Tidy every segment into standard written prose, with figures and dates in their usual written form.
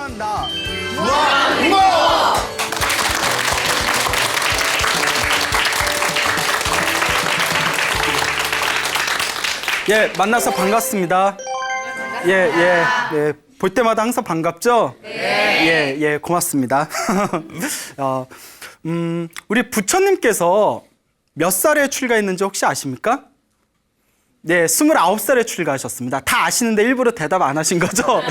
사랑한다. 예, 만나서 반갑습니다. 예. 볼 때마다 항상 반갑죠? 예, 고맙습니다. 우리 부처님께서 몇 살에 출가했는지 혹시 아십니까? 네, 29살에 출가하셨습니다. 다 아시는데 일부러 대답 안 하신 거죠?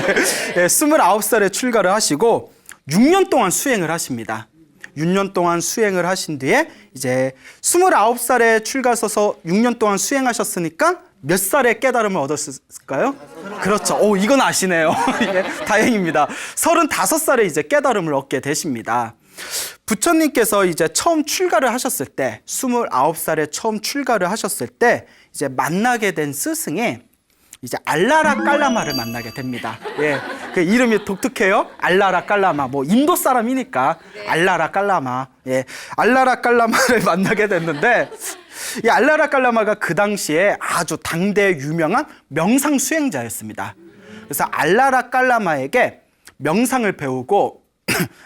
네, 29살에 출가를 하시고 6년 동안 수행을 하십니다. 6년 동안 수행을 하신 뒤에 이제 29살에 출가하셔서 6년 동안 수행하셨으니까 몇 살에 깨달음을 얻었을까요? 그렇죠. 이건 아시네요. 예, 다행입니다. 35살에 이제 깨달음을 얻게 되십니다. 부처님께서 이제 처음 출가를 하셨을 때, 29살에 처음 출가를 하셨을 때, 이제 만나게 된 스승이 이제 알라라 깔라마를 만나게 됩니다. 예, 그 이름이 독특해요. 알라라 깔라마. 뭐 인도 사람이니까 알라라 깔라마. 예, 알라라 깔라마를 만나게 됐는데, 이 알라라 깔라마가 그 당시에 아주 당대 유명한 명상 수행자였습니다. 그래서 알라라 깔라마에게 명상을 배우고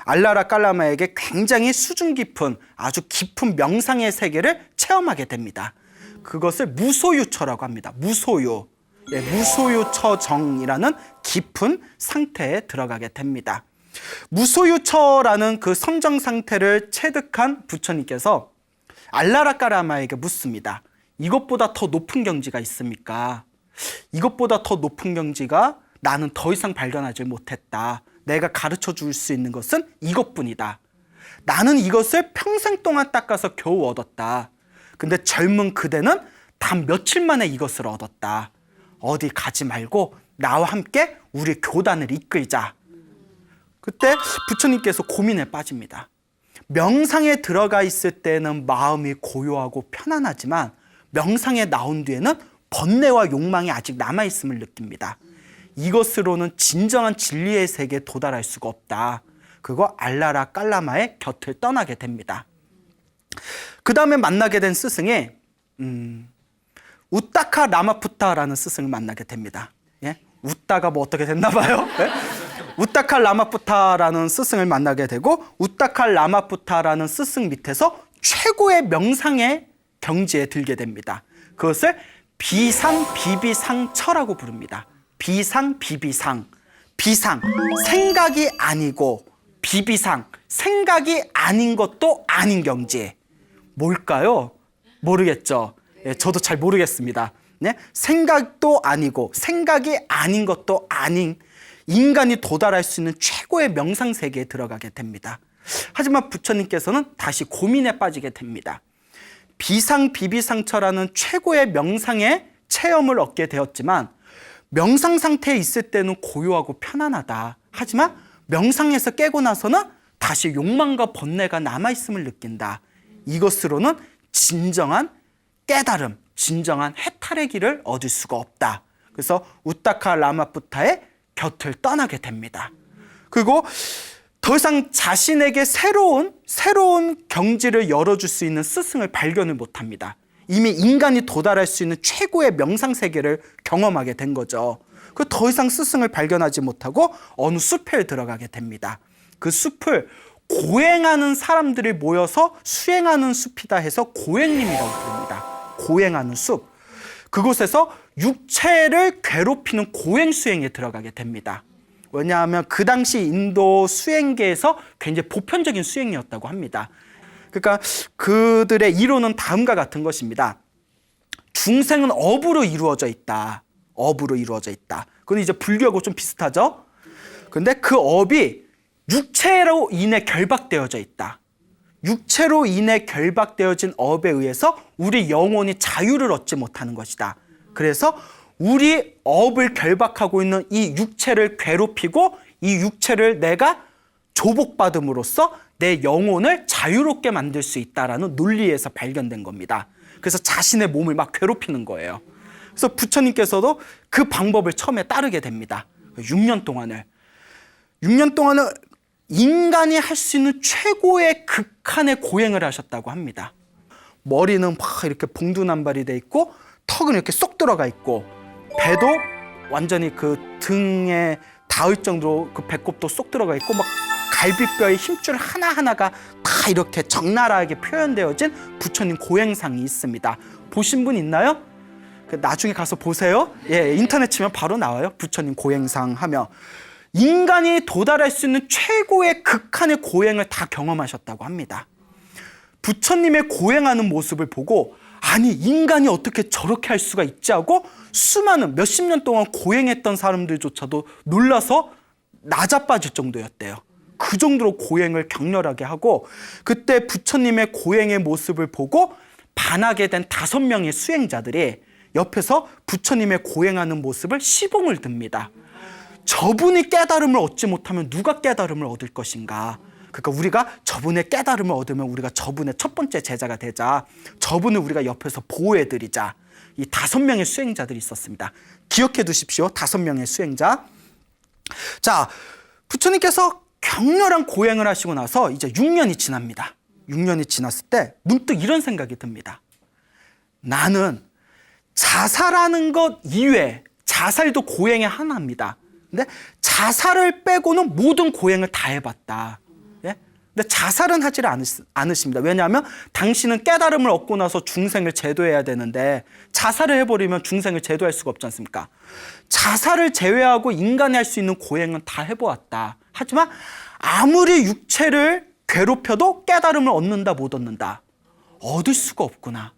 알라라 깔라마에게 굉장히 수준 깊은 아주 깊은 명상의 세계를 체험하게 됩니다. 그것을 무소유처라고 합니다. 무소유. 예, 무소유처정이라는 깊은 상태에 들어가게 됩니다. 무소유처라는 그 선정 상태를 체득한 부처님께서 알라라 깔라마에게 묻습니다. 이것보다 더 높은 경지가 있습니까? 이것보다 더 높은 경지가 나는 더 이상 발견하지 못했다. 내가 가르쳐 줄 수 있는 것은 이것뿐이다. 나는 이것을 평생 동안 닦아서 겨우 얻었다. 근데 젊은 그대는 단 며칠 만에 이것을 얻었다. 어디 가지 말고 나와 함께 우리 교단을 이끌자. 그때 부처님께서 고민에 빠집니다. 명상에 들어가 있을 때는 마음이 고요하고 편안하지만 명상에 나온 뒤에는 번뇌와 욕망이 아직 남아있음을 느낍니다. 이것으로는 진정한 진리의 세계에 도달할 수가 없다. 그거 알라라 깔라마의 곁을 떠나게 됩니다. 그 다음에 만나게 된 스승이 우타카 라마푸타라는 스승을 만나게 됩니다. 예? 웃다가 뭐 어떻게 됐나 봐요. 예? 우타카 라마푸타라는 스승을 만나게 되고 우타카 라마푸타라는 스승 밑에서 최고의 명상의 경지에 들게 됩니다. 그것을 비상비비상처라고 부릅니다. 비상비비상. 비상, 생각이 아니고 비비상, 생각이 아닌 것도 아닌 경지. 뭘까요? 모르겠죠. 예, 저도 잘 모르겠습니다. 네? 생각도 아니고 생각이 아닌 것도 아닌 인간이 도달할 수 있는 최고의 명상 세계에 들어가게 됩니다. 하지만 부처님께서는 다시 고민에 빠지게 됩니다. 비상비비상처라는 최고의 명상의 체험을 얻게 되었지만 명상 상태에 있을 때는 고요하고 편안하다. 하지만 명상에서 깨고 나서는 다시 욕망과 번뇌가 남아있음을 느낀다. 이것으로는 진정한 깨달음, 진정한 해탈의 길을 얻을 수가 없다. 그래서 우타카 라마푸타의 곁을 떠나게 됩니다. 그리고 더 이상 자신에게 새로운 경지를 열어줄 수 있는 스승을 발견을 못합니다. 이미 인간이 도달할 수 있는 최고의 명상 세계를 경험하게 된 거죠. 그 더 이상 스승을 발견하지 못하고 어느 숲에 들어가게 됩니다. 그 숲을 고행하는 사람들이 모여서 수행하는 숲이다 해서 고행림이라고 부릅니다. 고행하는 숲. 그곳에서 육체를 괴롭히는 고행 수행에 들어가게 됩니다. 왜냐하면 그 당시 인도 수행계에서 굉장히 보편적인 수행이었다고 합니다. 그러니까 그들의 이론은 다음과 같은 것입니다. 중생은 업으로 이루어져 있다. 업으로 이루어져 있다. 그건 이제 불교하고 좀 비슷하죠? 근데 그 업이 육체로 인해 결박되어져 있다. 육체로 인해 결박되어진 업에 의해서 우리 영혼이 자유를 얻지 못하는 것이다. 그래서 우리 업을 결박하고 있는 이 육체를 괴롭히고 이 육체를 내가 조복받음으로써 내 영혼을 자유롭게 만들 수 있다라는 논리에서 발견된 겁니다. 그래서 자신의 몸을 막 괴롭히는 거예요. 그래서 부처님께서도 그 방법을 처음에 따르게 됩니다. 6년 동안을 인간이 할 수 있는 최고의 극한의 고행을 하셨다고 합니다. 머리는 막 이렇게 봉두난발이 돼 있고 턱은 이렇게 쏙 들어가 있고 배도 완전히 그 등에 닿을 정도로 그 배꼽도 쏙 들어가 있고 막 갈비뼈의 힘줄 하나하나가 다 이렇게 적나라하게 표현되어진 부처님 고행상이 있습니다. 보신 분 있나요? 나중에 가서 보세요. 예, 인터넷 치면 바로 나와요. 부처님 고행상 하며 인간이 도달할 수 있는 최고의 극한의 고행을 다 경험하셨다고 합니다. 부처님의 고행하는 모습을 보고 아니 인간이 어떻게 저렇게 할 수가 있지 하고 수많은 몇십 년 동안 고행했던 사람들조차도 놀라서 나자빠질 정도였대요. 그 정도로 고행을 격렬하게 하고 그때 부처님의 고행의 모습을 보고 반하게 된 5명의 수행자들이 옆에서 부처님의 고행하는 모습을 시봉을 듭니다. 저분이 깨달음을 얻지 못하면 누가 깨달음을 얻을 것인가? 그러니까 우리가 저분의 깨달음을 얻으면 우리가 저분의 첫 번째 제자가 되자. 저분을 우리가 옆에서 보호해드리자. 이 5명의 수행자들이 있었습니다. 기억해 두십시오. 5명의 수행자. 자, 부처님께서 격렬한 고행을 하시고 나서 이제 6년이 지납니다. 6년이 지났을 때 문득 이런 생각이 듭니다. 나는 자살하는 것 이외에 자살도 고행의 하나입니다. 근데 자살을 빼고는 모든 고행을 다 해봤다. 예? 근데 자살은 하지 않으십니다. 왜냐하면 당신은 깨달음을 얻고 나서 중생을 제도해야 되는데 자살을 해버리면 중생을 제도할 수가 없지 않습니까? 자살을 제외하고 인간이 할 수 있는 고행은 다 해보았다. 하지만 아무리 육체를 괴롭혀도 깨달음을 얻는다 못 얻는다. 얻을 수가 없구나.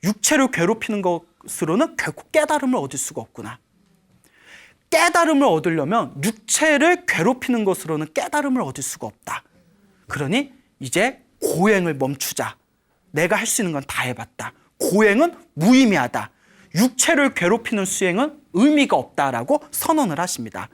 육체를 괴롭히는 것으로는 결국 깨달음을 얻을 수가 없구나. 깨달음을 얻으려면 육체를 괴롭히는 것으로는 깨달음을 얻을 수가 없다. 그러니 이제 고행을 멈추자. 내가 할 수 있는 건 다 해봤다. 고행은 무의미하다. 육체를 괴롭히는 수행은 의미가 없다라고 선언을 하십니다.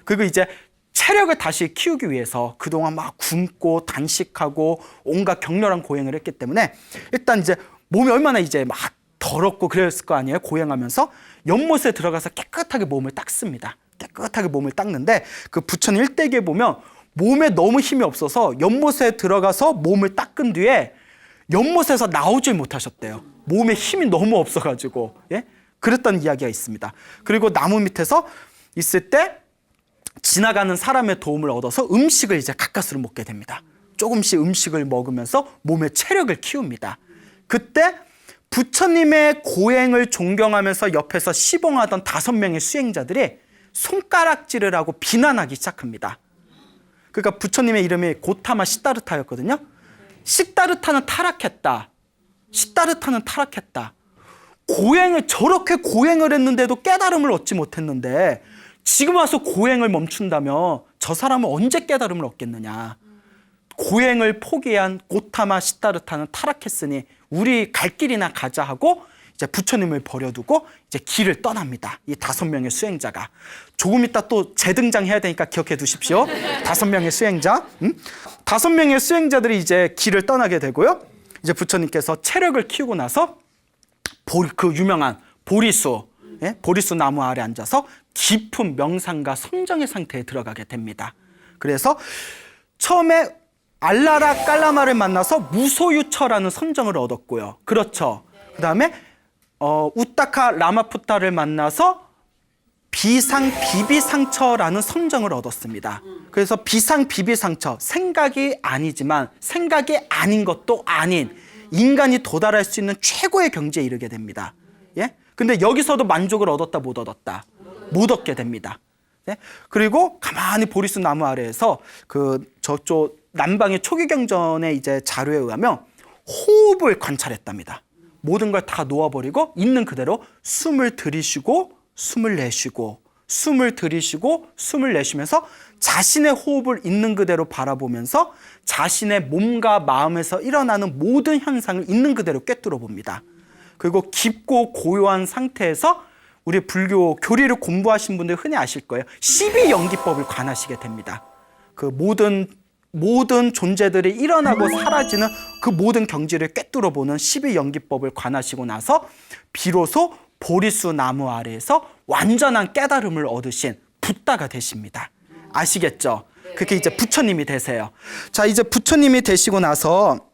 그리고 이제 체력을 다시 키우기 위해서 그동안 막 굶고 단식하고 온갖 격렬한 고행을 했기 때문에 일단 이제 몸이 얼마나 이제 막 더럽고 그랬을 거 아니에요. 고행하면서 연못에 들어가서 깨끗하게 몸을 닦습니다. 깨끗하게 몸을 닦는데 그 부처님 일대기에 보면 몸에 너무 힘이 없어서 연못에 들어가서 몸을 닦은 뒤에 연못에서 나오질 못하셨대요. 몸에 힘이 너무 없어가지고. 예? 그랬던 이야기가 있습니다. 그리고 나무 밑에서 있을 때 지나가는 사람의 도움을 얻어서 음식을 이제 가까스로 먹게 됩니다. 조금씩 음식을 먹으면서 몸의 체력을 키웁니다. 그때 부처님의 고행을 존경하면서 옆에서 시봉하던 5명의 수행자들이 손가락질을 하고 비난하기 시작합니다. 그러니까 부처님의 이름이 고타마 시다르타였거든요. 시다르타는 타락했다. 시다르타는 타락했다. 저렇게 고행을 했는데도 깨달음을 얻지 못했는데 지금 와서 고행을 멈춘다면 저 사람은 언제 깨달음을 얻겠느냐. 고행을 포기한 고타마 시다르타는 타락했으니 우리 갈 길이나 가자 하고 이제 부처님을 버려두고 이제 길을 떠납니다. 이 5명의 수행자가. 조금 이따 또 재등장해야 되니까 기억해 두십시오. 5명의 수행자. 5명의 수행자들이 이제 길을 떠나게 되고요. 이제 부처님께서 체력을 키우고 나서 그 유명한 보리수, 예? 보리수 나무 아래 앉아서 깊은 명상과 성정의 상태에 들어가게 됩니다. 그래서 처음에 알라라 깔라마를 만나서 무소유처라는 선정을 얻었고요. 그렇죠. 그 다음에 우타카 라마푸타를 만나서 비상비비상처라는 선정을 얻었습니다. 그래서 비상비비상처, 생각이 아니지만 생각이 아닌 것도 아닌 인간이 도달할 수 있는 최고의 경지에 이르게 됩니다. 예? 근데 여기서도 만족을 얻었다 못 얻었다? 못 얻게 됩니다. 예? 그리고 가만히 보리수 나무 아래에서 저쪽 남방의 초기경전의 이제 자료에 의하면 호흡을 관찰했답니다. 모든 걸 다 놓아버리고 있는 그대로 숨을 들이쉬고 숨을 내쉬고 숨을 들이쉬고 숨을 내쉬면서 자신의 호흡을 있는 그대로 바라보면서 자신의 몸과 마음에서 일어나는 모든 현상을 있는 그대로 꿰뚫어 봅니다. 그리고 깊고 고요한 상태에서 우리 불교 교리를 공부하신 분들 흔히 아실 거예요. 12연기법을 관하시게 됩니다. 그 모든 존재들이 일어나고 사라지는 그 모든 경지를 꿰뚫어 보는 12연기법을 관하시고 나서 비로소 보리수 나무 아래에서 완전한 깨달음을 얻으신 붓다가 되십니다. 아시겠죠? 그게 이제 부처님이 되세요. 자, 이제 부처님이 되시고 나서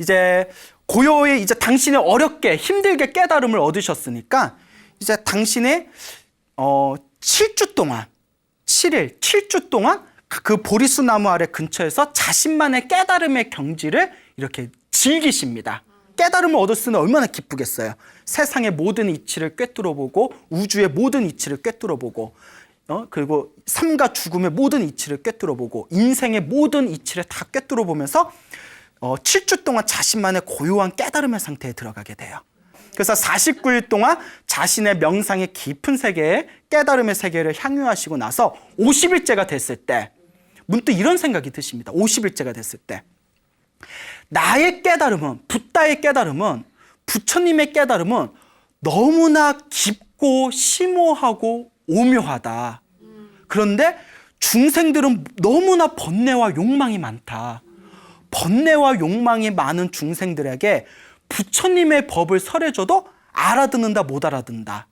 이제 고요히 이제 당신이 어렵게 힘들게 깨달음을 얻으셨으니까 이제 당신의 7주 동안 7일, 7주 동안 그 보리수 나무 아래 근처에서 자신만의 깨달음의 경지를 이렇게 즐기십니다. 깨달음을 얻었으니 얼마나 기쁘겠어요. 세상의 모든 이치를 꿰뚫어보고 우주의 모든 이치를 꿰뚫어보고 그리고 삶과 죽음의 모든 이치를 꿰뚫어보고 인생의 모든 이치를 다 꿰뚫어보면서 7주 동안 자신만의 고요한 깨달음의 상태에 들어가게 돼요. 그래서 49일 동안 자신의 명상의 깊은 세계에 깨달음의 세계를 향유하시고 나서 50일째가 됐을 때 문득 이런 생각이 드십니다. 50일째가 됐을 때 나의 깨달음은, 붓다의 깨달음은, 부처님의 깨달음은 너무나 깊고 심오하고 오묘하다. 그런데 중생들은 너무나 번뇌와 욕망이 많다. 번뇌와 욕망이 많은 중생들에게 부처님의 법을 설해줘도 알아듣는다, 못 알아듣는다?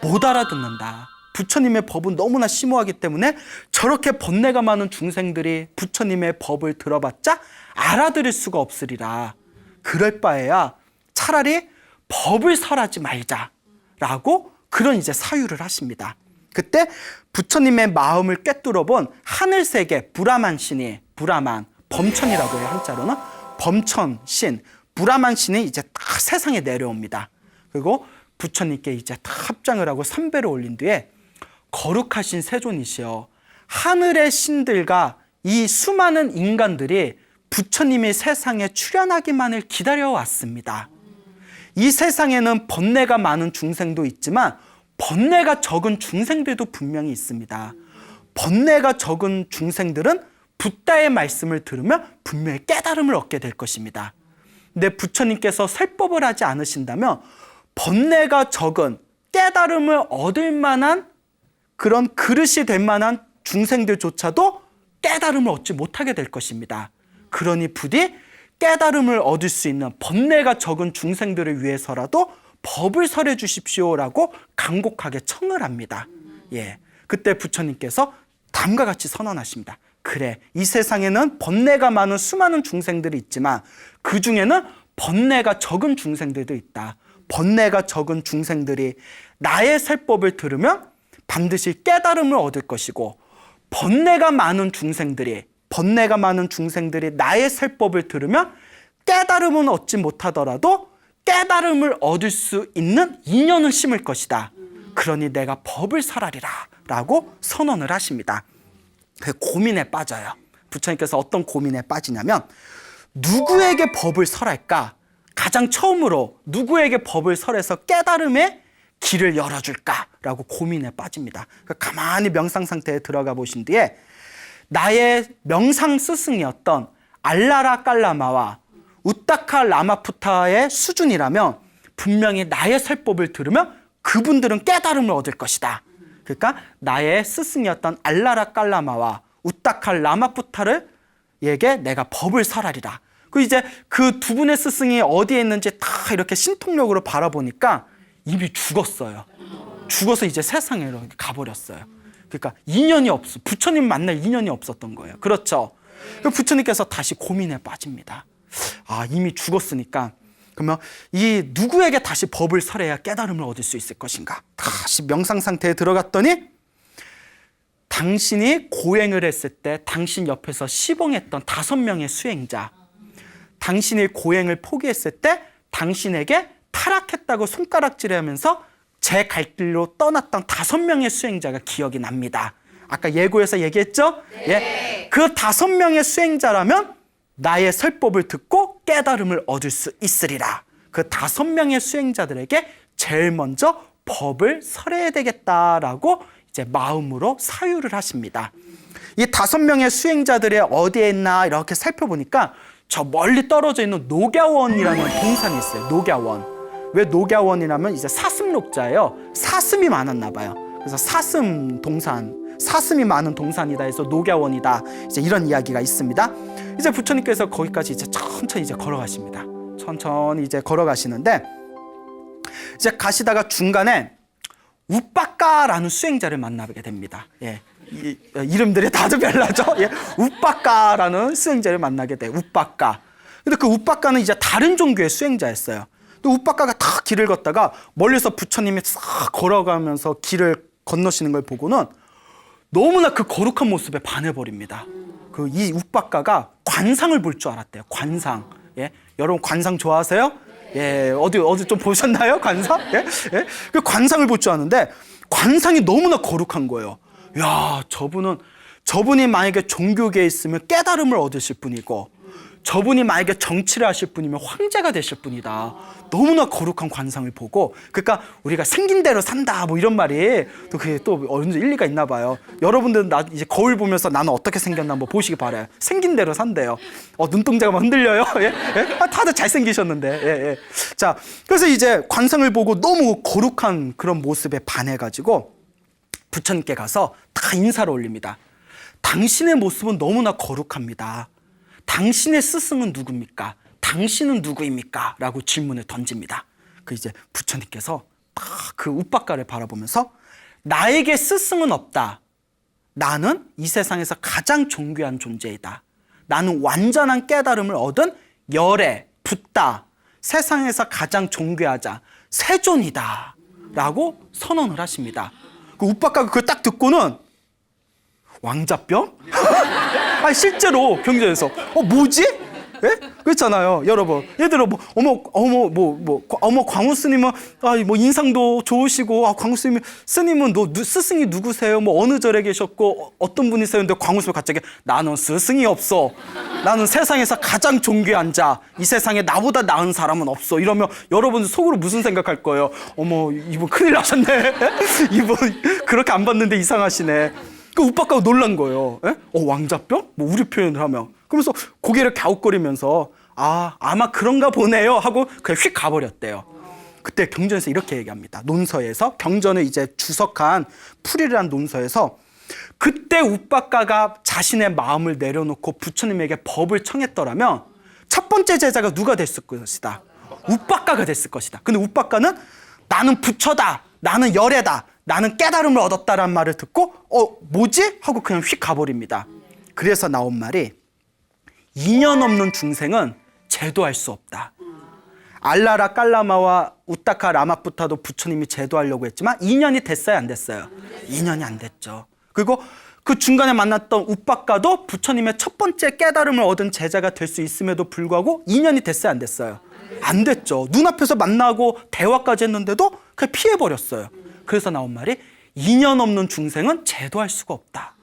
못 알아듣는다. 부처님의 법은 너무나 심오하기 때문에 저렇게 번뇌가 많은 중생들이 부처님의 법을 들어봤자 알아들을 수가 없으리라. 그럴 바에야 차라리 법을 설하지 말자라고 그런 이제 사유를 하십니다. 그때 부처님의 마음을 꿰뚫어본 하늘세계 브라만 신이, 브라만, 범천이라고 해요. 한자로는 범천 신, 브라만 신이 이제 딱 세상에 내려옵니다. 그리고 부처님께 이제 다 합장을 하고 삼배를 올린 뒤에 거룩하신 세존이시여, 하늘의 신들과 이 수많은 인간들이 부처님이 세상에 출현하기만을 기다려왔습니다. 이 세상에는 번뇌가 많은 중생도 있지만 번뇌가 적은 중생들도 분명히 있습니다. 번뇌가 적은 중생들은 붓다의 말씀을 들으면 분명히 깨달음을 얻게 될 것입니다. 근데 부처님께서 설법을 하지 않으신다면 번뇌가 적은 깨달음을 얻을 만한 그런 그릇이 될 만한 중생들조차도 깨달음을 얻지 못하게 될 것입니다. 그러니 부디 깨달음을 얻을 수 있는 번뇌가 적은 중생들을 위해서라도 법을 설해 주십시오라고 간곡하게 청을 합니다. 예, 그때 부처님께서 다음과 같이 선언하십니다. 그래, 이 세상에는 번뇌가 많은 수많은 중생들이 있지만 그 중에는 번뇌가 적은 중생들도 있다. 번뇌가 적은 중생들이 나의 설법을 들으면 반드시 깨달음을 얻을 것이고, 번뇌가 많은 중생들이 나의 설법을 들으면 깨달음은 얻지 못하더라도 깨달음을 얻을 수 있는 인연을 심을 것이다. 그러니 내가 법을 설하리라 라고 선언을 하십니다. 그 고민에 빠져요. 부처님께서 어떤 고민에 빠지냐면 누구에게 법을 설할까? 가장 처음으로 누구에게 법을 설해서 깨달음의 길을 열어줄까라고 고민에 빠집니다. 가만히 명상 상태에 들어가 보신 뒤에 나의 명상 스승이었던 알라라 깔라마와 우타카 라마푸타의 수준이라면 분명히 나의 설법을 들으면 그분들은 깨달음을 얻을 것이다. 그러니까 나의 스승이었던 알라라 깔라마와 우타카 라마푸타를 에게 내가 법을 설하리라. 그 이제 그 두 분의 스승이 어디에 있는지 다 이렇게 신통력으로 바라보니까 이미 죽었어요. 죽어서 이제 세상에 이렇게 가버렸어요. 그러니까 인연이 없어. 부처님 만날 인연이 없었던 거예요. 그렇죠? 부처님께서 다시 고민에 빠집니다. 아, 이미 죽었으니까 그러면 이 누구에게 다시 법을 설해야 깨달음을 얻을 수 있을 것인가? 다시 명상 상태에 들어갔더니 당신이 고행을 했을 때 당신 옆에서 시봉했던 5명의 수행자, 당신이 고행을 포기했을 때 당신에게 타락했다고 손가락질하면서 제 갈 길로 떠났던 5명의 수행자가 기억이 납니다. 아까 예고에서 얘기했죠? 네. 예. 그 5명의 수행자라면 나의 설법을 듣고 깨달음을 얻을 수 있으리라. 그 5명의 수행자들에게 제일 먼저 법을 설해야 되겠다라고 이제 마음으로 사유를 하십니다. 이 5명의 수행자들이 어디에 있나 이렇게 살펴보니까 저 멀리 떨어져 있는 녹야원이라는 동산이 있어요. 녹야원. 왜 녹야원이라면 이제 사슴록자예요. 사슴이 많았나 봐요. 그래서 사슴 동산, 사슴이 많은 동산이다 해서 녹야원이다. 이제 이런 이야기가 있습니다. 이제 부처님께서 거기까지 이제 천천히 이제 걸어가십니다. 천천히 이제 걸어가시는데 이제 가시다가 중간에 우빠까라는 수행자를 만나게 됩니다. 예. 이름들이 다들 별나죠? 예. 우빠까라는 수행자를 만나게 돼요. 우빠까. 근데 그 우빠까는 이제 다른 종교의 수행자였어요. 또 우빠까가 탁 길을 걷다가 멀리서 부처님이 싹 걸어가면서 길을 건너시는 걸 보고는 너무나 그 거룩한 모습에 반해버립니다. 그 이 욱박가가 관상을 볼 줄 알았대요. 관상. 예? 여러분 관상 좋아하세요? 예, 어디 좀 보셨나요? 관상? 예? 예? 그 관상을 볼 줄 아는데 관상이 너무나 거룩한 거예요. 야, 저분이 만약에 종교계에 있으면 깨달음을 얻으실 분이고, 저분이 만약에 정치를 하실 분이면 황제가 되실 분이다. 너무나 거룩한 관상을 보고, 그러니까 우리가 생긴 대로 산다 뭐 이런 말이 또 그게 또 어느 정도 일리가 있나 봐요. 여러분들은 이제 거울 보면서 나는 어떻게 생겼나 한번 보시기 바라요. 생긴 대로 산대요. 눈동자가 막 흔들려요. 예? 예? 다들 잘생기셨는데. 예, 예. 자, 그래서 이제 관상을 보고 너무 거룩한 그런 모습에 반해가지고 부처님께 가서 다 인사를 올립니다. 당신의 모습은 너무나 거룩합니다. 당신의 스승은 누굽니까? 당신은 누구입니까? 라고 질문을 던집니다. 그 이제 부처님께서 그 욱박가를 바라보면서 나에게 스승은 없다. 나는 이 세상에서 가장 존귀한 존재이다. 나는 완전한 깨달음을 얻은 열애, 붓다. 세상에서 가장 존귀하자 세존이다. 라고 선언을 하십니다. 그 욱박가가 그걸 딱 듣고는 왕자병? 아니 실제로 경전에서 뭐지? 예? 그렇잖아요, 여러분. 예를 들어 어머 광우 스님은 뭐 인상도 좋으시고 광우 스님은 스승이 누구세요? 뭐 어느 절에 계셨고 어떤 분이세요? 근데 광우 스님 갑자기 나는 스승이 없어. 나는 세상에서 가장 존귀한 자. 이 세상에 나보다 나은 사람은 없어. 이러면 여러분 속으로 무슨 생각할 거예요? 어머 이분 큰일 나셨네. 이분 그렇게 안 봤는데 이상하시네. 그 욱박가가 놀란 거예요. 예? 왕자병? 뭐 우리 표현을 하면. 그러면서 고개를 갸웃거리면서 아마 그런가 보네요 하고 그냥 휙 가버렸대요. 그때 경전에서 이렇게 얘기합니다. 논서에서 경전을 이제 주석한 풀이를 한 논서에서 그때 욱박가가 자신의 마음을 내려놓고 부처님에게 법을 청했더라면 첫 번째 제자가 누가 됐을 것이다. 욱박가가 됐을 것이다. 근데 욱박가는 나는 부처다. 나는 열애다. 나는 깨달음을 얻었다란 말을 듣고 뭐지? 하고 그냥 휙 가버립니다. 그래서 나온 말이 인연 없는 중생은 제도할 수 없다. 알라라 깔라마와 우타카 라마푸타도 부처님이 제도하려고 했지만 인연이 됐어요, 안 됐어요? 인연이 안 됐죠. 그리고 그 중간에 만났던 욱박가도 부처님의 첫 번째 깨달음을 얻은 제자가 될 수 있음에도 불구하고 인연이 됐어요, 안 됐어요? 안 됐죠. 눈앞에서 만나고 대화까지 했는데도 그냥 피해버렸어요. 그래서 나온 말이 인연 없는 중생은 제도할 수가 없다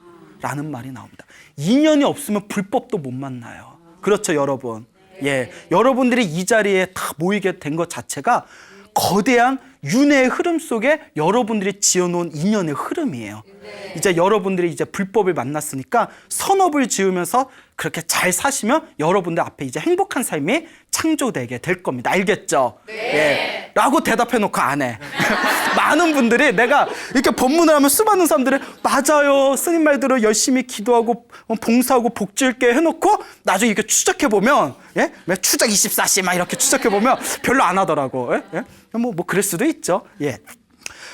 라는 말이 나옵니다. 인연이 없으면 불법도 못 만나요. 그렇죠, 여러분. 예, 여러분들이 이 자리에 다 모이게 된 것 자체가 거대한 윤회의 흐름 속에 여러분들이 지어놓은 인연의 흐름이에요. 이제 여러분들이 이제 불법을 만났으니까 선업을 지으면서 그렇게 잘 사시면 여러분들 앞에 이제 행복한 삶이 창조되게 될 겁니다. 알겠죠? 네. 예. 라고 대답해놓고 안 해. 많은 분들이 내가 이렇게 법문을 하면 수많은 사람들이 맞아요. 스님 말대로 열심히 기도하고 봉사하고 복지을게 해놓고 나중에 이렇게 추적해보면 예? 추적 24시 막 이렇게 추적해보면 별로 안 하더라고. 예? 뭐 그럴 수도 있죠. 예.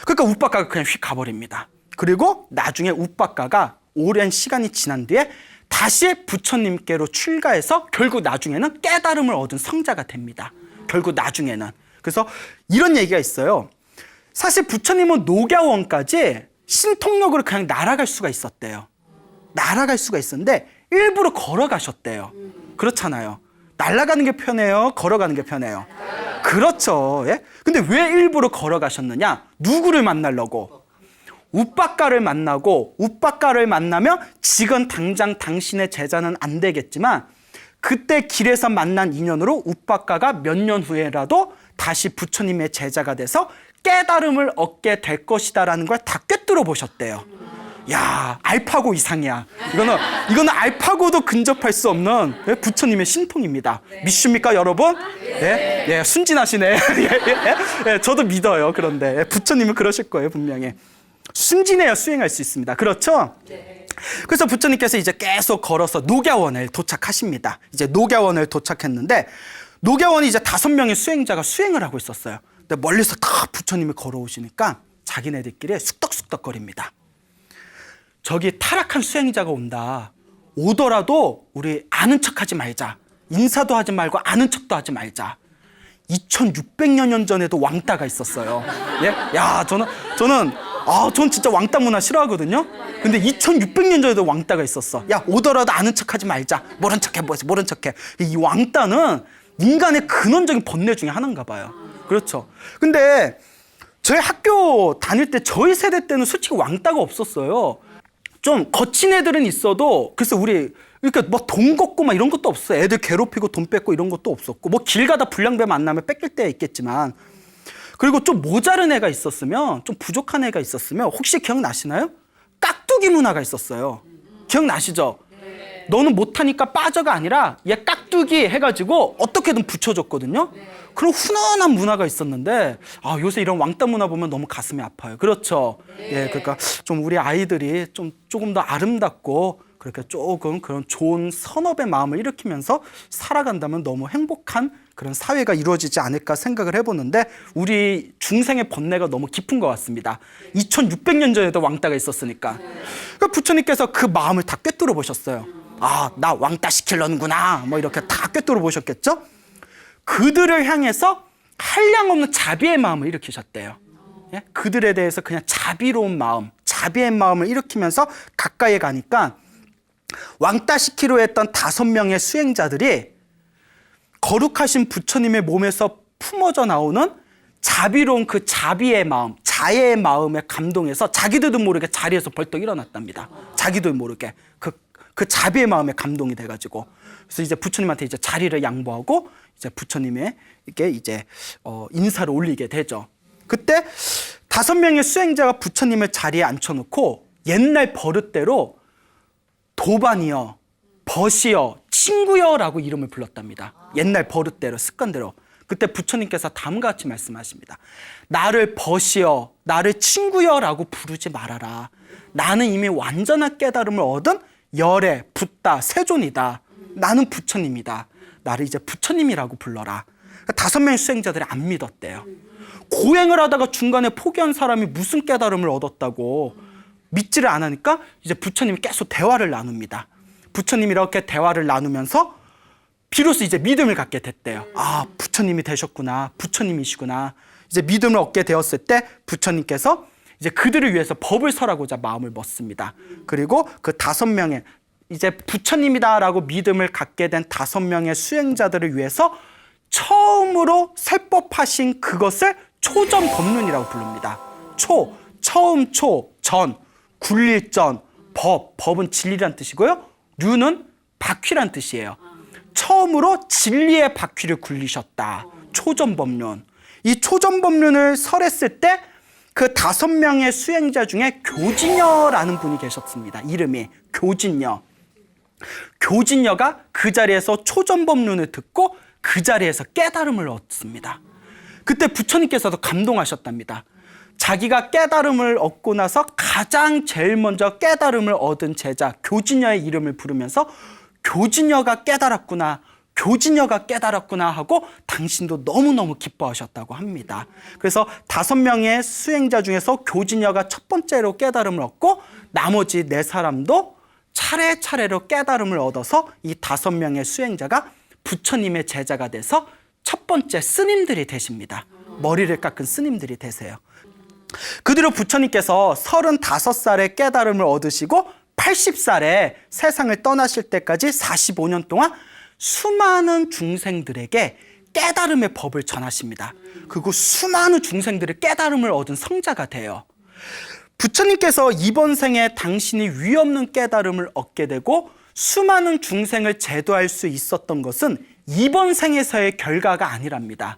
그러니까 욱박가가 그냥 휙 가버립니다. 그리고 나중에 욱박가가 오랜 시간이 지난 뒤에 다시 부처님께로 출가해서 결국 나중에는 깨달음을 얻은 성자가 됩니다. 결국 나중에는. 그래서 이런 얘기가 있어요. 사실 부처님은 녹야원까지 신통력으로 그냥 날아갈 수가 있었대요. 날아갈 수가 있었는데 일부러 걸어가셨대요. 그렇잖아요. 날아가는 게 편해요? 걸어가는 게 편해요? 그렇죠. 예? 근데 왜 일부러 걸어가셨느냐? 누구를 만나려고? 욱박가를 만나고 욱박가를 만나면 지금 당장 당신의 제자는 안 되겠지만 그때 길에서 만난 인연으로 욱박가가 몇 년 후에라도 다시 부처님의 제자가 돼서 깨달음을 얻게 될 것이다라는 걸 다 꿰뚫어 보셨대요. 야, 알파고 이상이야. 이거는 알파고도 근접할 수 없는 부처님의 신통입니다. 믿습니까, 여러분? 예, 예, 순진하시네. 예, 저도 믿어요. 그런데 부처님은 그러실 거예요, 분명히. 순진해야 수행할 수 있습니다. 그렇죠? 그래서 부처님께서 이제 계속 걸어서 녹야원을 도착하십니다. 이제 녹야원을 도착했는데 녹야원이 이제 5명의 수행자가 수행을 하고 있었어요. 근데 멀리서 다 부처님이 걸어오시니까 자기네들끼리 쑥덕쑥덕거립니다. 저기 타락한 수행자가 온다. 오더라도 우리 아는 척하지 말자. 인사도 하지 말고 아는 척도 하지 말자. 2600여 년 전에도 왕따가 있었어요. 예? 야, 저는 전 진짜 왕따 문화 싫어하거든요. 근데 2600년 전에도 왕따가 있었어. 야, 오더라도 아는 척하지 말자. 모른 척해, 모른 척해. 이 왕따는 인간의 근원적인 본능 중에 하나인가 봐요. 그렇죠. 근데 저희 학교 다닐 때 저희 세대 때는 솔직히 왕따가 없었어요. 좀 거친 애들은 있어도 글쎄 우리 그러니까 뭐 돈 걷고 막 이런 것도 없어요. 애들 괴롭히고 돈 뺏고 이런 것도 없었고 뭐 길 가다 불량배 만나면 뺏길 때 있겠지만 그리고 좀 모자른 애가 있었으면 좀 부족한 애가 있었으면 혹시 기억나시나요? 깍두기 문화가 있었어요. 기억나시죠? 너는 못하니까 빠져가 아니라 얘 깍두기 해가지고 어떻게든 붙여줬거든요. 그런 훈훈한 문화가 있었는데 요새 이런 왕따 문화 보면 너무 가슴이 아파요. 그렇죠? 예, 그러니까 좀 우리 아이들이 조금 더 아름답고 그렇게 조금 그런 좋은 선업의 마음을 일으키면서 살아간다면 너무 행복한 그런 사회가 이루어지지 않을까 생각을 해보는데 우리 중생의 번뇌가 너무 깊은 것 같습니다. 2600년 전에도 왕따가 있었으니까. 그러니까 부처님께서 그 마음을 다 꿰뚫어 보셨어요. 나 왕따 시키려는구나. 뭐 이렇게 다 꿰뚫어 보셨겠죠? 그들을 향해서 한량없는 자비의 마음을 일으키셨대요. 예? 그들에 대해서 그냥 자비로운 마음, 자비의 마음을 일으키면서 가까이 가니까 왕따 시키려 했던 5명의 수행자들이 거룩하신 부처님의 몸에서 품어져 나오는 자비로운 그 자비의 마음, 자애의 마음에 감동해서 자기들도 모르게 자리에서 벌떡 일어났답니다. 자기도 모르게 그 자비의 마음에 감동이 돼가지고 그래서 이제 부처님한테 이제 자리를 양보하고 이제 부처님에게 이제 인사를 올리게 되죠. 그때 5명의 수행자가 부처님을 자리에 앉혀놓고 옛날 버릇대로 도반이여, 벗이여, 친구여라고 이름을 불렀답니다. 옛날 버릇대로, 습관대로. 그때 부처님께서 다음과 같이 말씀하십니다. 나를 벗이여, 나를 친구여라고 부르지 말아라. 나는 이미 완전한 깨달음을 얻은 열애, 붓다, 세존이다. 나는 부처님이다. 나를 이제 부처님이라고 불러라. 5명의 수행자들이 안 믿었대요. 고행을 하다가 중간에 포기한 사람이 무슨 깨달음을 얻었다고 믿지를 않으니까 이제 부처님이 계속 대화를 나눕니다. 부처님이 이렇게 대화를 나누면서 비로소 이제 믿음을 갖게 됐대요. 부처님이 되셨구나. 부처님이시구나. 이제 믿음을 얻게 되었을 때 부처님께서 이제 그들을 위해서 법을 설하고자 마음을 먹습니다. 그리고 그 5명의 이제 부처님이다라고 믿음을 갖게 된 5명의 수행자들을 위해서 처음으로 설법하신 그것을 초전법륜이라고 부릅니다. 처음 전, 굴릴 전, 법은 진리란 뜻이고요. 륜은 바퀴란 뜻이에요. 처음으로 진리의 바퀴를 굴리셨다. 초전법륜. 이 초전법륜을 설했을 때 그 5명의 수행자 중에 교진여라는 분이 계셨습니다. 이름이 교진여. 교진여가 그 자리에서 초전법륜을 듣고 그 자리에서 깨달음을 얻습니다. 그때 부처님께서도 감동하셨답니다. 자기가 깨달음을 얻고 나서 가장 제일 먼저 깨달음을 얻은 제자 교진여의 이름을 부르면서 교진여가 깨달았구나, 교진여가 깨달았구나 하고 당신도 너무너무 기뻐하셨다고 합니다. 그래서 5명의 수행자 중에서 교진여가 첫 번째로 깨달음을 얻고 나머지 4사람도 차례차례로 깨달음을 얻어서 이 5명의 수행자가 부처님의 제자가 돼서 첫 번째 스님들이 되십니다. 머리를 깎은 스님들이 되세요. 그대로 부처님께서 35살에 깨달음을 얻으시고 80살에 세상을 떠나실 때까지 45년 동안 수많은 중생들에게 깨달음의 법을 전하십니다. 그리고 수많은 중생들의 깨달음을 얻은 성자가 돼요. 부처님께서 이번 생에 당신이 위없는 깨달음을 얻게 되고 수많은 중생을 제도할 수 있었던 것은 이번 생에서의 결과가 아니랍니다.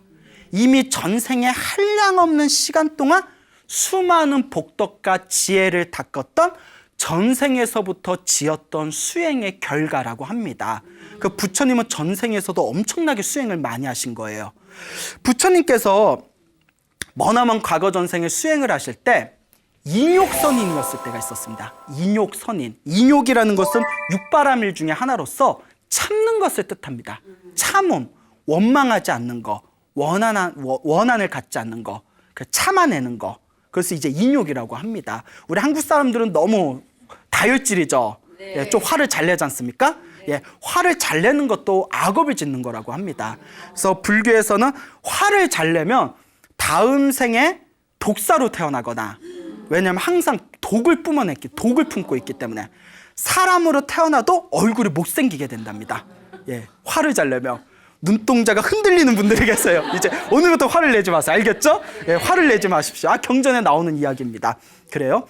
이미 전생에 한량없는 시간 동안 수많은 복덕과 지혜를 닦았던 전생에서부터 지었던 수행의 결과라고 합니다. 그 부처님은 전생에서도 엄청나게 수행을 많이 하신 거예요. 부처님께서 머나먼 과거 전생에 수행을 하실 때 인욕선인이었을 때가 있었습니다. 인욕선인. 인욕이라는 것은 육바라밀 중에 하나로서 참는 것을 뜻합니다. 참음, 원망하지 않는 거, 원한을 갖지 않는 거, 참아내는 거. 그래서 이제 인욕이라고 합니다. 우리 한국 사람들은 너무 다혈질이죠. 네. 예, 좀 화를 잘 내지 않습니까? 예, 화를 잘 내는 것도 악업을 짓는 거라고 합니다. 그래서 불교에서는 화를 잘 내면 다음 생에 독사로 태어나거나 왜냐하면 항상 독을 품고 있기 때문에 사람으로 태어나도 얼굴이 못생기게 된답니다. 예, 화를 잘 내면 눈동자가 흔들리는 분들이 계세요. 이제 오늘부터 화를 내지 마세요. 알겠죠? 예, 화를 내지 마십시오. 경전에 나오는 이야기입니다. 그래요?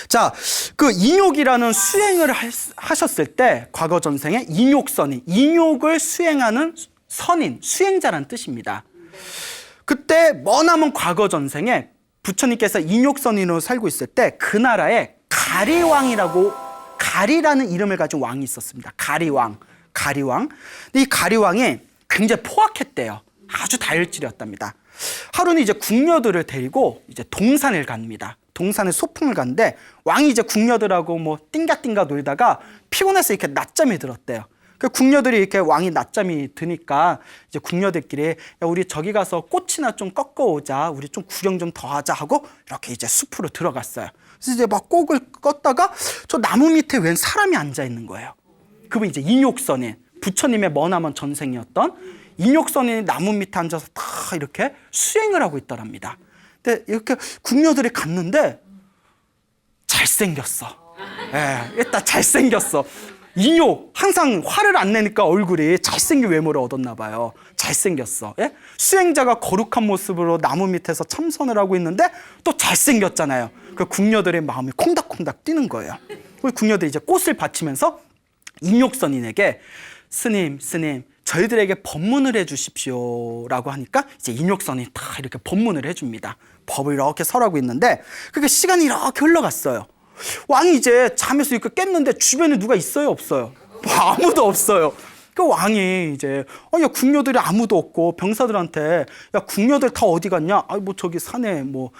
자, 그 인욕이라는 수행을 하셨을 때 과거 전생에 인욕선인, 인욕을 수행하는 선인, 수행자란 뜻입니다. 그때 머나먼 과거 전생에 부처님께서 인욕선인으로 살고 있을 때 그 나라에 가리라는 이름을 가진 왕이 있었습니다. 가리왕. 근데 이 가리왕이 굉장히 포악했대요. 아주 다혈질이었답니다. 하루는 이제 궁녀들을 데리고 이제 동산을 갑니다. 동산에 소풍을 갔는데 왕이 이제 궁녀들하고 뭐 띵가띵가 놀다가 피곤해서 이렇게 낮잠이 들었대요. 그 궁녀들이 이렇게 왕이 낮잠이 드니까 이제 궁녀들끼리 야, 우리 저기 가서 꽃이나 좀 꺾어오자. 우리 좀 구경 좀 더 하자 하고 이렇게 이제 숲으로 들어갔어요. 그래서 이제 막 꼭을 껐다가 저 나무 밑에 웬 사람이 앉아 있는 거예요. 그분이 이제 인욕선인, 부처님의 머나먼 전생이었던 인욕선인이 나무 밑에 앉아서 다 이렇게 수행을 하고 있더랍니다. 근데 이렇게 궁녀들이 갔는데 잘생겼어. 예, 일단 잘생겼어. 인욕, 항상 화를 안 내니까 얼굴이 잘생긴 외모를 얻었나 봐요. 잘생겼어. 예? 수행자가 거룩한 모습으로 나무 밑에서 참선을 하고 있는데 또 잘생겼잖아요. 그 궁녀들의 마음이 콩닥콩닥 뛰는 거예요. 그 궁녀들이 이제 꽃을 바치면서 인욕선인에게 스님, 저희들에게 법문을 해주십시오라고 하니까 이제 인욕선인이 다 이렇게 법문을 해줍니다. 법을 이렇게 설하고 있는데 그게 시간이 이렇게 흘러갔어요. 왕이 이제 잠에서 이렇게 깼는데 주변에 누가 있어요, 없어요? 뭐 아무도 없어요. 그 왕이 이제 야 궁녀들이 아무도 없고 병사들한테 야 궁녀들 다 어디 갔냐? 뭐 저기 산에 뭐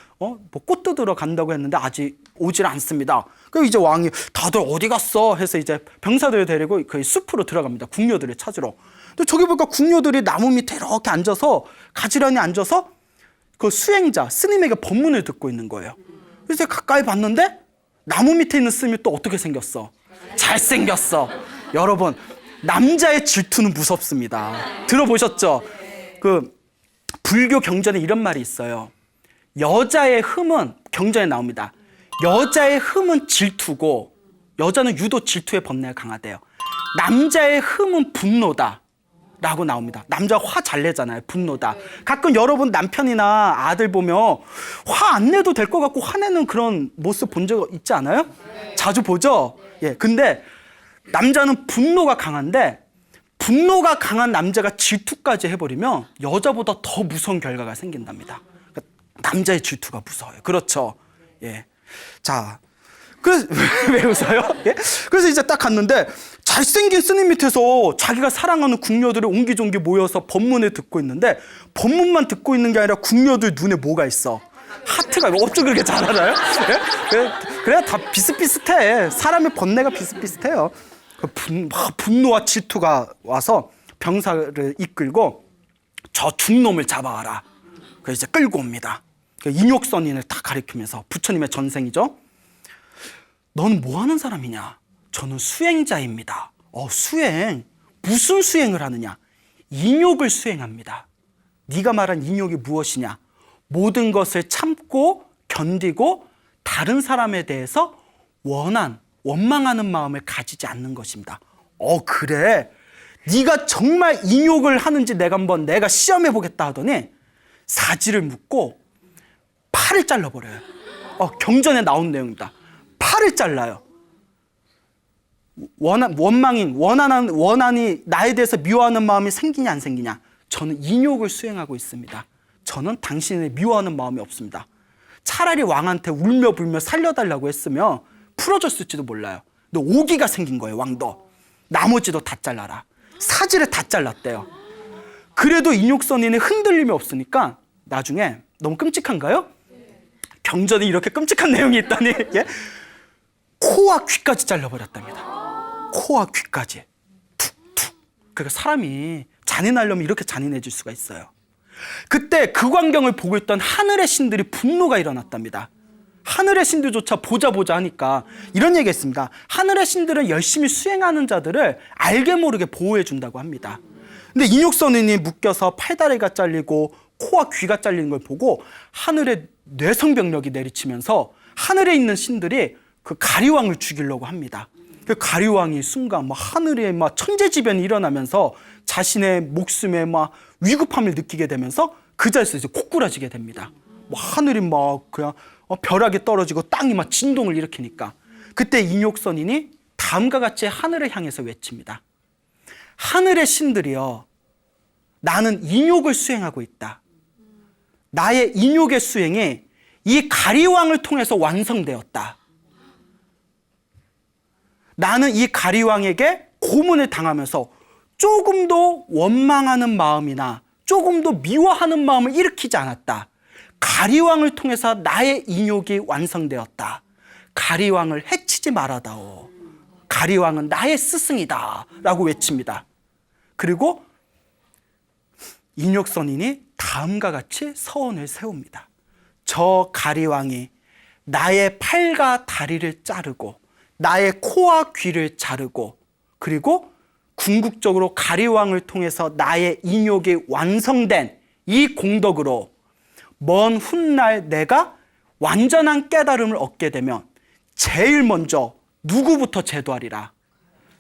꽃 뜯으러 간다고 했는데 아직 오질 않습니다. 그 이제 왕이 다들 어디 갔어? 해서 이제 병사들을 데리고 그 숲으로 들어갑니다. 궁녀들을 찾으러. 근데 저기 보니까 궁녀들이 나무 밑에 이렇게 앉아서 가지런히 앉아서 그 수행자 스님에게 법문을 듣고 있는 거예요. 그래서 가까이 봤는데 나무 밑에 있는 스님이 또 어떻게 생겼어? 잘생겼어. 여러분, 남자의 질투는 무섭습니다. 들어보셨죠? 그 불교 경전에 이런 말이 있어요. 여자의 흠은 경전에 나옵니다. 여자의 흠은 질투고 여자는 유독 질투의 번뇌가 강하대요. 남자의 흠은 분노다 라고 나옵니다. 남자 화 잘 내잖아요. 분노다. 가끔 여러분 남편이나 아들 보면 화 안 내도 될 것 같고 화내는 그런 모습 본 적 있지 않아요? 자주 보죠? 예. 근데 남자는 분노가 강한데 분노가 강한 남자가 질투까지 해버리면 여자보다 더 무서운 결과가 생긴답니다. 그러니까 남자의 질투가 무서워요. 그렇죠? 예. 자, 그래서 왜 웃어요? 예? 그래서 이제 딱 갔는데 잘생긴 스님 밑에서 자기가 사랑하는 궁녀들이 옹기종기 모여서 법문을 듣고 있는데 법문만 듣고 있는 게 아니라 궁녀들 눈에 뭐가 있어? 하트가 어쩜 그렇게 잘 알아요? 예? 그래야 다 비슷비슷해. 사람의 번뇌가 비슷비슷해요. 분노와 질투가 와서 병사를 이끌고 저 중놈을 잡아와라. 그래서 이제 끌고 옵니다. 인욕선인을 다 가리키면서 부처님의 전생이죠. 너는 뭐 하는 사람이냐? 저는 수행자입니다. 수행? 무슨 수행을 하느냐? 인욕을 수행합니다. 네가 말한 인욕이 무엇이냐? 모든 것을 참고 견디고 다른 사람에 대해서 원망하는 마음을 가지지 않는 것입니다. 그래? 네가 정말 인욕을 하는지 내가 시험해 보겠다 하더니 사지를 묶고 팔을 잘라버려요. 경전에 나온 내용입니다. 팔을 잘라요. 원한이 나에 대해서 미워하는 마음이 생기냐 안 생기냐? 저는 인욕을 수행하고 있습니다. 저는 당신을 미워하는 마음이 없습니다. 차라리 왕한테 울며 불며 살려달라고 했으면 풀어줬을지도 몰라요. 근데 오기가 생긴 거예요. 왕도. 나머지도 다 잘라라. 사지를 다 잘랐대요. 그래도 인욕선인의 흔들림이 없으니까 나중에 너무 끔찍한가요? 경전에 이렇게 끔찍한 내용이 있다니. 예? 코와 귀까지 잘라버렸답니다. 코와 귀까지. 툭툭. 그러니까 사람이 잔인하려면 이렇게 잔인해질 수가 있어요. 그때 그 광경을 보고 있던 하늘의 신들이 분노가 일어났답니다. 하늘의 신들조차 보자 하니까 이런 얘기가 있습니다. 하늘의 신들은 열심히 수행하는 자들을 알게 모르게 보호해 준다고 합니다. 근데 인욕선인이 묶여서 팔다리가 잘리고 코와 귀가 잘리는 걸 보고 하늘의 뇌성병력이 내리치면서 하늘에 있는 신들이 그 가리왕을 죽이려고 합니다. 그 가리왕이 순간 막 하늘에 막 천재지변이 일어나면서 자신의 목숨에 막 위급함을 느끼게 되면서 그 자리에서 이제 고꾸라지게 됩니다. 뭐 하늘이 막 그냥 벼락이 떨어지고 땅이 막 진동을 일으키니까 그때 인욕선인이 다음과 같이 하늘을 향해서 외칩니다. 하늘의 신들이여, 나는 인욕을 수행하고 있다. 나의 인욕의 수행이 이 가리왕을 통해서 완성되었다. 나는 이 가리왕에게 고문을 당하면서 조금도 원망하는 마음이나 조금도 미워하는 마음을 일으키지 않았다. 가리왕을 통해서 나의 인욕이 완성되었다. 가리왕을 해치지 말아다오. 가리왕은 나의 스승이다 라고 외칩니다. 그리고 인욕선인이 다음과 같이 서원을 세웁니다. 저 가리왕이 나의 팔과 다리를 자르고 나의 코와 귀를 자르고 그리고 궁극적으로 가리왕을 통해서 나의 인욕이 완성된 이 공덕으로 먼 훗날 내가 완전한 깨달음을 얻게 되면 제일 먼저 누구부터 제도하리라?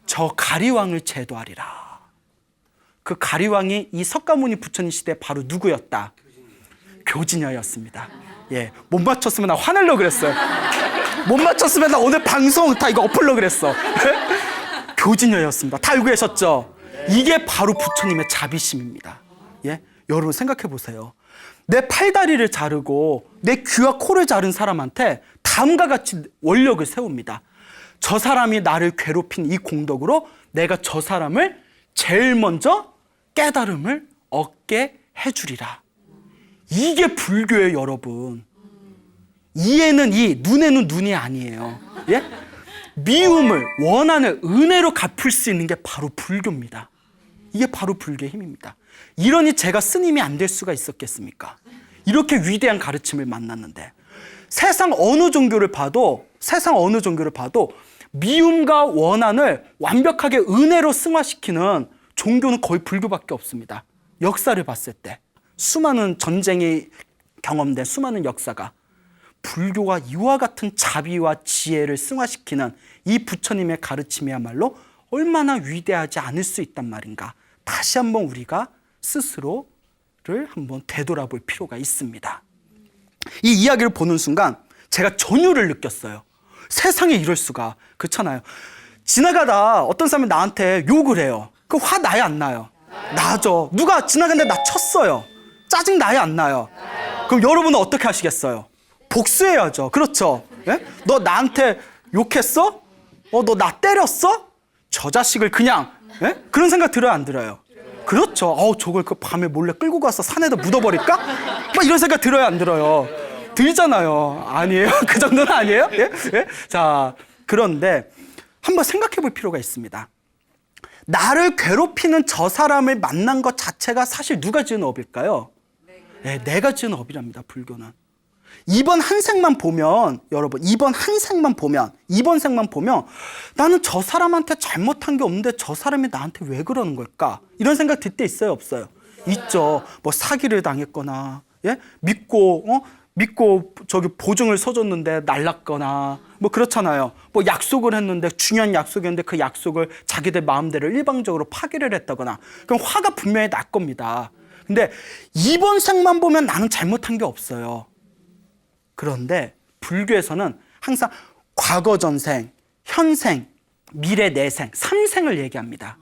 저 가리왕을 제도하리라. 그 가리왕이 이 석가모니 부처님 시대에 바로 누구였다? 교진여였습니다. 예, 못 맞췄으면 나 화내려고 그랬어요. 못 맞췄으면 나 오늘 방송 다 이거 엎으려고 그랬어. 교진여였습니다. 다 알고 계셨죠? 이게 바로 부처님의 자비심입니다. 예, 여러분 생각해 보세요. 내 팔다리를 자르고 내 귀와 코를 자른 사람한테 다음과 같이 원력을 세웁니다. 저 사람이 나를 괴롭힌 이 공덕으로 내가 저 사람을 제일 먼저 깨달음을 얻게 해주리라. 이게 불교예요, 여러분. 이에는 이, 눈에는 눈이 아니에요. 예? 미움을, 원한을 은혜로 갚을 수 있는 게 바로 불교입니다. 이게 바로 불교의 힘입니다. 이러니 제가 스님이 안 될 수가 있었겠습니까? 이렇게 위대한 가르침을 만났는데 세상 어느 종교를 봐도 미움과 원한을 완벽하게 은혜로 승화시키는 종교는 거의 불교밖에 없습니다. 역사를 봤을 때 수많은 전쟁이 경험된 수많은 역사가 불교가 이와 같은 자비와 지혜를 승화시키는 이 부처님의 가르침이야말로 얼마나 위대하지 않을 수 있단 말인가. 다시 한번 우리가 스스로를 한번 되돌아볼 필요가 있습니다. 이 이야기를 보는 순간 제가 전율을 느꼈어요. 세상에 이럴 수가. 그렇잖아요. 지나가다 어떤 사람이 나한테 욕을 해요. 그 화 나요, 안 나요? 나죠. 누가 지나가는데 나 쳤어요. 짜증 나요, 안 나요? 그럼 여러분은 어떻게 하시겠어요? 복수해야죠. 그렇죠? 예? 너 나한테 욕했어? 너 나 때렸어? 저 자식을 그냥, 예? 그런 생각 들어요, 안 들어요? 그렇죠. 저걸 그 밤에 몰래 끌고 가서 산에다 묻어버릴까? 막 이런 생각 들어요, 안 들어요? 들잖아요. 아니에요? 그 정도는 아니에요? 예? 예? 자, 그런데 한번 생각해 볼 필요가 있습니다. 나를 괴롭히는 저 사람을 만난 것 자체가 사실 누가 지은 업일까요? 네, 내가 지은 업이랍니다, 불교는. 이번 한 생만 보면, 여러분, 이번 생만 보면 나는 저 사람한테 잘못한 게 없는데 저 사람이 나한테 왜 그러는 걸까? 이런 생각 들 때 있어요, 없어요? 있죠. 뭐 사기를 당했거나, 예? 믿고 저기 보증을 서줬는데 날랐거나, 뭐 그렇잖아요. 뭐 약속을 했는데, 중요한 약속이었는데 그 약속을 자기들 마음대로 일방적으로 파기를 했다거나, 그럼 화가 분명히 날 겁니다. 근데 이번 생만 보면 나는 잘못한 게 없어요. 그런데 불교에서는 항상 과거 전생, 현생, 미래 내생, 3생을 얘기합니다.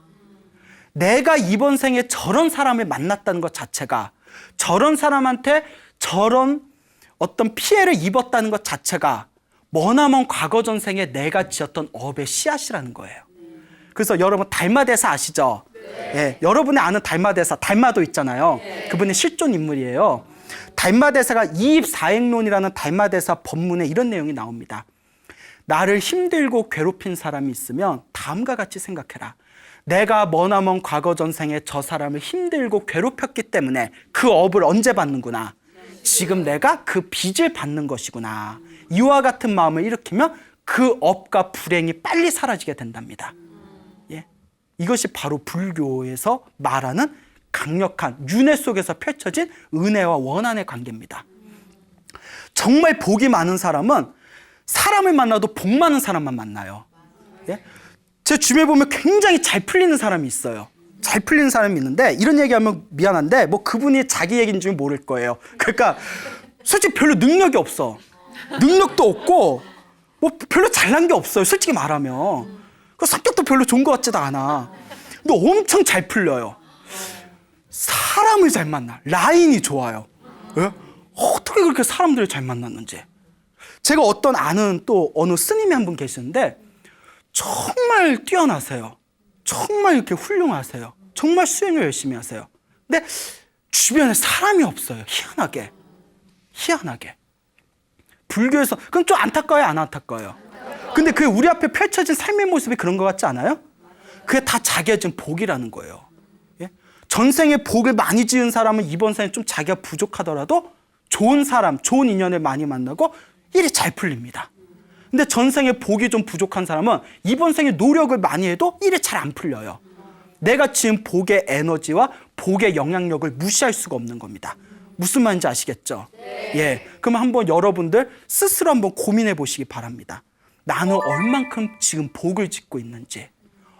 내가 이번 생에 저런 사람을 만났다는 것 자체가, 저런 사람한테 저런 어떤 피해를 입었다는 것 자체가 머나먼 과거 전생에 내가 지었던 업의 씨앗이라는 거예요. 그래서 여러분 달마대사 아시죠? 예, 여러분이 아는 달마대사, 달마도 있잖아요. 그분이 실존 인물이에요. 달마대사가 이입사행론이라는 달마대사 법문에 이런 내용이 나옵니다. 나를 힘들고 괴롭힌 사람이 있으면 다음과 같이 생각해라. 내가 머나먼 과거 전생에 저 사람을 힘들고 괴롭혔기 때문에 그 업을 언제 받는구나. 지금 내가 그 빚을 받는 것이구나. 이와 같은 마음을 일으키면 그 업과 불행이 빨리 사라지게 된답니다. 예? 이것이 바로 불교에서 말하는 강력한 윤회 속에서 펼쳐진 은혜와 원한의 관계입니다. 정말 복이 많은 사람은 사람을 만나도 복 많은 사람만 만나요. 예? 제 주변에 보면 굉장히 잘 풀리는 사람이 있어요. 잘 풀리는 사람이 있는데 이런 얘기하면 미안한데 뭐 그분이 자기 얘기인 줄 모를 거예요. 그러니까 솔직히 별로 능력이 없어. 능력도 없고 뭐 별로 잘난 게 없어요. 솔직히 말하면. 그 성격도 별로 좋은 것 같지도 않아. 근데 엄청 잘 풀려요. 사람을 잘 만나. 라인이 좋아요. 예? 어떻게 그렇게 사람들을 잘 만났는지. 제가 어떤 아는 또 어느 스님이 한 분 계시는데 정말 뛰어나세요. 정말 이렇게 훌륭하세요. 정말 수행을 열심히 하세요. 근데 주변에 사람이 없어요. 희한하게. 불교에서 그럼 좀 안타까워요, 안 안타까워요? 근데 그게 우리 앞에 펼쳐진 삶의 모습이 그런 것 같지 않아요? 그게 다 자기가 지은 복이라는 거예요. 예? 전생에 복을 많이 지은 사람은 이번 생에 좀 자기가 부족하더라도 좋은 사람, 좋은 인연을 많이 만나고 일이 잘 풀립니다. 근데 전생에 복이 좀 부족한 사람은 이번 생에 노력을 많이 해도 일이 잘 안 풀려요. 내가 지은 복의 에너지와 복의 영향력을 무시할 수가 없는 겁니다. 무슨 말인지 아시겠죠? 네. 예. 그럼 한번 여러분들 스스로 한번 고민해 보시기 바랍니다. 나는 얼만큼 지금 복을 짓고 있는지,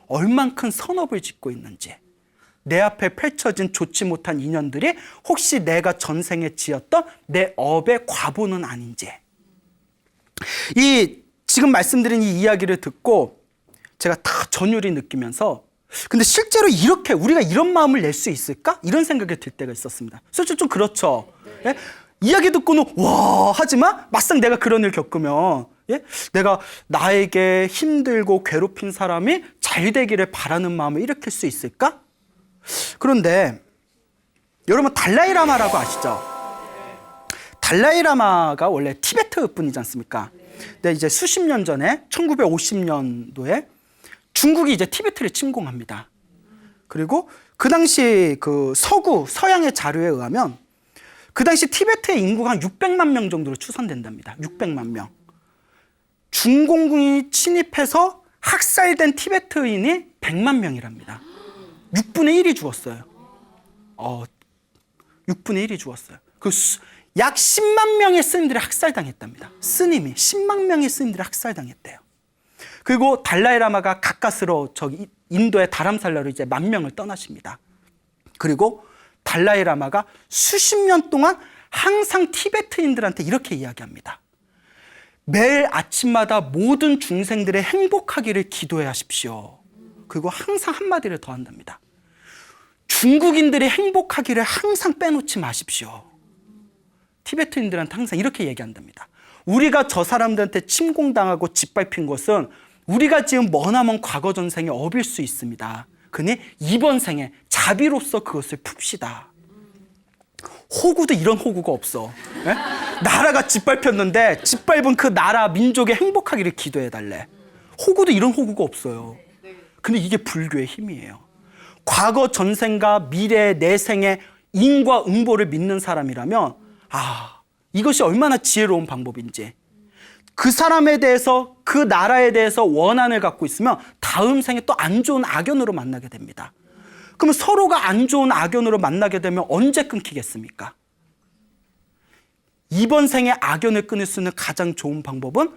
얼만큼 선업을 짓고 있는지, 내 앞에 펼쳐진 좋지 못한 인연들이 혹시 내가 전생에 지었던 내 업의 과보는 아닌지. 지금 말씀드린 이 이야기를 듣고 제가 다 전율이 느끼면서 근데 실제로 이렇게 우리가 이런 마음을 낼 수 있을까? 이런 생각이 들 때가 있었습니다. 솔직히 좀 그렇죠. 예? 이야기 듣고는 와 하지만 막상 내가 그런 일 겪으면 예? 내가 나에게 힘들고 괴롭힌 사람이 잘 되기를 바라는 마음을 일으킬 수 있을까? 그런데 여러분 달라이라마라고 아시죠? 달라이라마가 원래 티베트 분이지 않습니까? 근데 이제 수십 년 전에 1950년도에 중국이 이제 티베트를 침공합니다. 그리고 그 당시 그 서양의 자료에 의하면 그 당시 티베트의 인구가 한 600만 명 정도로 추산된답니다. 600만 명. 중공군이 침입해서 학살된 티베트인이 100만 명이랍니다. 6분의 1이 죽었어요. 6분의 1이 죽었어요. 약 10만 명의 스님들이 학살당했답니다. 스님이 10만 명의 스님들이 학살당했대요. 그리고 달라이라마가 가까스로 저기 인도의 다람살라로 이제 10,000명을 떠나십니다. 그리고 달라이라마가 수십 년 동안 항상 티베트인들한테 이렇게 이야기합니다. 매일 아침마다 모든 중생들의 행복하기를 기도해 하십시오. 그리고 항상 한마디를 더 한답니다. 중국인들이 행복하기를 항상 빼놓지 마십시오. 티베트인들한테 항상 이렇게 얘기한답니다. 우리가 저 사람들한테 침공당하고 짓밟힌 것은 우리가 지금 머나먼 과거 전생의 업일 수 있습니다. 그니 이번 생에 자비로서 그것을 풉시다. 호구도 이런 호구가 없어. 예? 나라가 짓밟혔는데 짓밟은 그 나라 민족의 행복하기를 기도해달래. 호구도 이런 호구가 없어요. 근데 이게 불교의 힘이에요. 과거 전생과 미래 내생의 인과 응보를 믿는 사람이라면 이것이 얼마나 지혜로운 방법인지, 그 사람에 대해서 그 나라에 대해서 원한을 갖고 있으면 다음 생에 또 안 좋은 악연으로 만나게 됩니다. 그러면 서로가 안 좋은 악연으로 만나게 되면 언제 끊기겠습니까? 이번 생에 악연을 끊을 수 있는 가장 좋은 방법은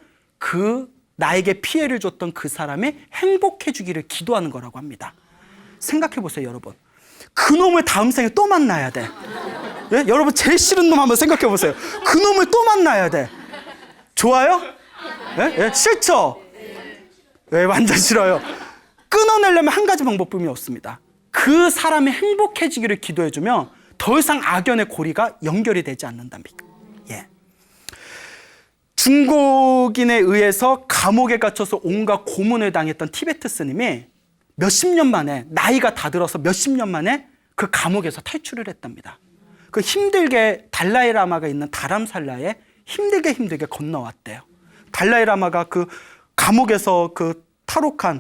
나에게 피해를 줬던 그 사람이 행복해지기를 기도하는 거라고 합니다. 생각해 보세요, 여러분. 그 놈을 다음 생에 또 만나야 돼. 예? 여러분 제일 싫은 놈 한번 생각해 보세요. 그 놈을 또 만나야 돼. 좋아요? 예? 예? 싫죠? 예, 완전 싫어요. 끊어내려면 한 가지 방법뿐이 없습니다. 그 사람이 행복해지기를 기도해주면 더 이상 악연의 고리가 연결이 되지 않는답니다. 예. 중국인에 의해서 감옥에 갇혀서 온갖 고문을 당했던 티베트 스님이 몇십 년 만에, 나이가 다 들어서 몇십 년 만에 그 감옥에서 탈출을 했답니다. 그 힘들게 달라이라마가 있는 다람살라에 힘들게 건너왔대요. 달라이라마가 그 감옥에서 그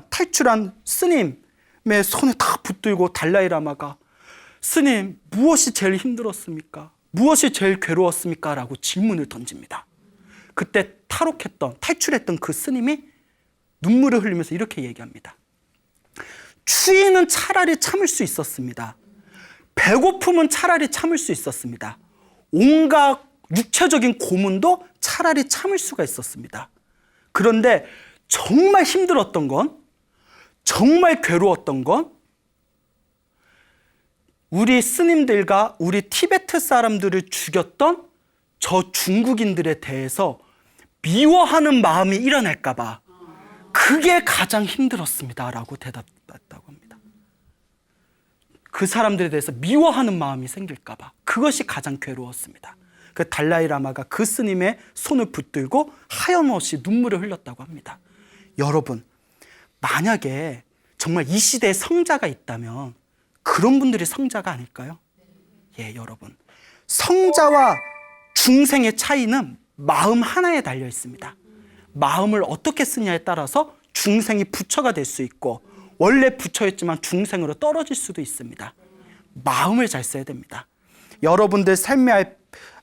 탈출한 스님의 손에 다 붙들고 달라이라마가 스님, 무엇이 제일 힘들었습니까? 무엇이 제일 괴로웠습니까? 라고 질문을 던집니다. 그때 탈출했던 그 스님이 눈물을 흘리면서 이렇게 얘기합니다. 추위는 차라리 참을 수 있었습니다. 배고픔은 차라리 참을 수 있었습니다. 온갖 육체적인 고문도 차라리 참을 수가 있었습니다. 그런데 정말 힘들었던 건, 정말 괴로웠던 건 우리 스님들과 우리 티베트 사람들을 죽였던 저 중국인들에 대해서 미워하는 마음이 일어날까 봐 그게 가장 힘들었습니다 라고 대답했다고 합니다. 그 사람들에 대해서 미워하는 마음이 생길까 봐 그것이 가장 괴로웠습니다. 그 달라이라마가 그 스님의 손을 붙들고 하염없이 눈물을 흘렸다고 합니다. 여러분, 만약에 정말 이 시대에 성자가 있다면 그런 분들이 성자가 아닐까요? 예, 여러분. 성자와 중생의 차이는 마음 하나에 달려 있습니다. 마음을 어떻게 쓰냐에 따라서 중생이 부처가 될 수 있고 원래 부처였지만 중생으로 떨어질 수도 있습니다. 마음을 잘 써야 됩니다. 여러분들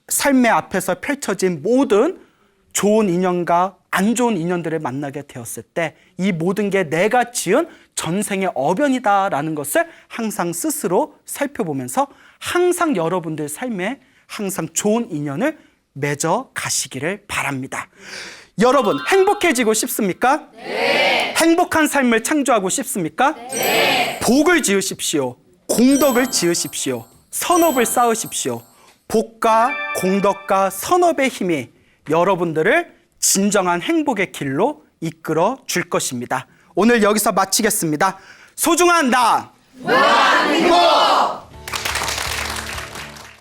삶의 앞에서 펼쳐진 모든 좋은 인연과 안 좋은 인연들을 만나게 되었을 때 이 모든 게 내가 지은 전생의 어변이다라는 것을 항상 스스로 살펴보면서 항상 여러분들 삶에 항상 좋은 인연을 맺어 가시기를 바랍니다. 여러분, 행복해지고 싶습니까? 네. 행복한 삶을 창조하고 싶습니까? 네. 복을 지으십시오. 공덕을 지으십시오. 선업을 쌓으십시오. 복과 공덕과 선업의 힘이 여러분들을 진정한 행복의 길로 이끌어 줄 것입니다. 오늘 여기서 마치겠습니다. 소중한 나! 무한행복!